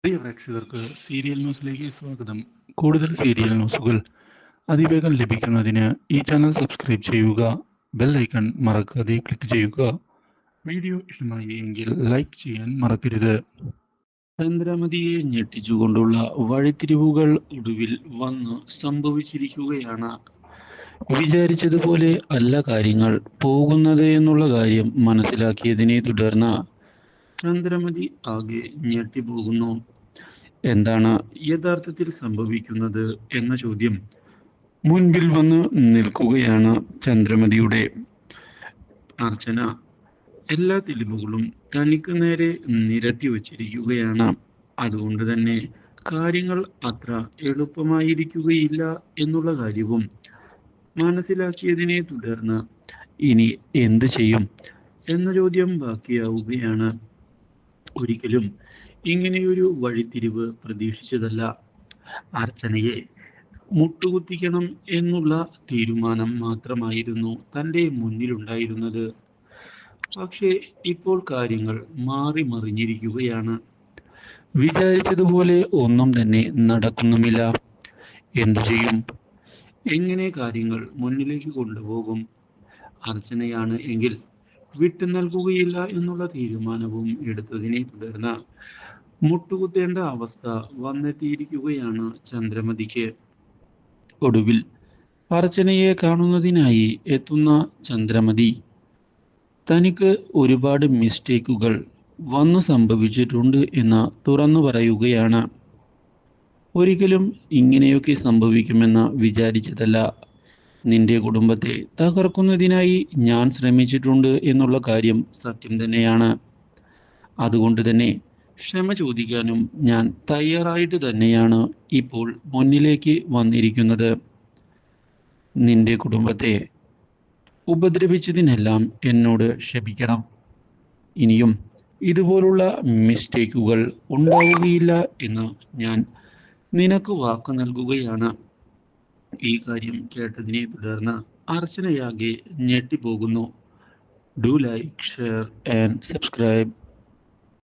പ്രിയ പ്രേക്ഷകർക്ക് സീരിയൽ ന്യൂസിലേക്ക് സ്വാഗതം. കൂടുതൽ സീരിയൽ ന്യൂസുകൾ അതിവേഗം ലഭിക്കുന്നതിന് ഈ ചാനൽ സബ്സ്ക്രൈബ് ചെയ്യുക. ബെൽ ഐക്കൺ മറക്കാതെ ക്ലിക്ക് ചെയ്യുക. വീഡിയോ ഇഷ്ടമായി എങ്കിൽ ലൈക്ക് ചെയ്യാൻ മറക്കരുത്. ചന്ദ്രമതിയെ ഞെട്ടിച്ചുകൊണ്ടുള്ള വഴിത്തിരിവുകൾ ഒടുവിൽ വന്ന് സംഭവിച്ചിരിക്കുകയാണ്. വിചാരിച്ചതുപോലെ അല്ല കാര്യങ്ങൾ പോകുന്നത് എന്നുള്ള കാര്യം മനസ്സിലാക്കിയതിനെ തുടർന്ന് ചന്ദ്രമതി ആകെ ഞെട്ടിപ്പോകുന്നു. എന്താണ് യഥാർത്ഥത്തിൽ സംഭവിക്കുന്നത് എന്ന ചോദ്യം മുൻപിൽ വന്ന് നിൽക്കുകയാണ് ചന്ദ്രമതിയുടെ. അർച്ചന എല്ലാ തെളിവുകളും തനിക്ക് നേരെ നിരത്തി വച്ചിരിക്കുകയാണ്. അതുകൊണ്ട് തന്നെ കാര്യങ്ങൾ അത്ര എളുപ്പമായിരിക്കുകയില്ല എന്നുള്ള കാര്യവും മനസ്സിലാക്കിയതിനെ തുടർന്ന് ഇനി എന്ത് ചെയ്യും എന്ന ചോദ്യം ബാക്കിയാവുകയാണ്. ഒരിക്കലും ഇങ്ങനെയൊരു വഴിത്തിരിവ് പ്രതീക്ഷിച്ചതല്ല. അർച്ചനയെ മുട്ടുകുത്തിക്കണം എന്നുള്ള തീരുമാനം മാത്രമായിരുന്നു തൻ്റെ മുന്നിലുണ്ടായിരുന്നത്. പക്ഷേ ഇപ്പോൾ കാര്യങ്ങൾ മാറി മറിഞ്ഞിരിക്കുകയാണ്. വിചാരിച്ചതുപോലെ ഒന്നും തന്നെ നടക്കുന്നുമില്ല. എന്തു ചെയ്യും? എങ്ങനെ കാര്യങ്ങൾ മുന്നിലേക്ക് കൊണ്ടുപോകും? അർച്ചനയാണ് എങ്കിൽ വിട്ടു നൽകുകയില്ല എന്നുള്ള തീരുമാനവും എടുത്തതിനെ തുടർന്ന് മുട്ടുകുത്തേണ്ട അവസ്ഥ വന്നെത്തിയിരിക്കുകയാണ് ചന്ദ്രമതിക്ക്. ഒടുവിൽ അർച്ചനയെ കാണുന്നതിനായി എത്തുന്ന ചന്ദ്രമതി തനിക്ക് ഒരുപാട് മിസ്റ്റേക്കുകൾ വന്നു സംഭവിച്ചിട്ടുണ്ട് എന്ന് തുറന്നു പറയുകയാണ്. ഒരിക്കലും ഇങ്ങനെയൊക്കെ സംഭവിക്കുമെന്ന് വിചാരിച്ചതല്ല. നിന്റെ കുടുംബത്തെ തകർക്കുന്നതിനായി ഞാൻ ശ്രമിച്ചിട്ടുണ്ട് എന്നുള്ള കാര്യം സത്യം തന്നെയാണ്. അതുകൊണ്ട് തന്നെ ക്ഷമ ചോദിക്കാനും ഞാൻ തയ്യാറായിട്ട് തന്നെയാണ് ഇപ്പോൾ മുന്നിലേക്ക് വന്നിരിക്കുന്നത്. നിന്റെ കുടുംബത്തെ ഉപദ്രവിച്ചതിനെല്ലാം എന്നോട് ക്ഷമിക്കണം. ഇനിയും ഇതുപോലുള്ള മിസ്റ്റേക്കുകൾ ഉണ്ടാവുകയില്ല എന്ന് ഞാൻ നിനക്ക് വാക്ക് നൽകുകയാണ്. ഈ കാര്യം കേട്ടതിനെ തുടർന്ന് അർച്ചനയാകെ ഞെട്ടിപ്പോകുന്നു. Do like, share and subscribe.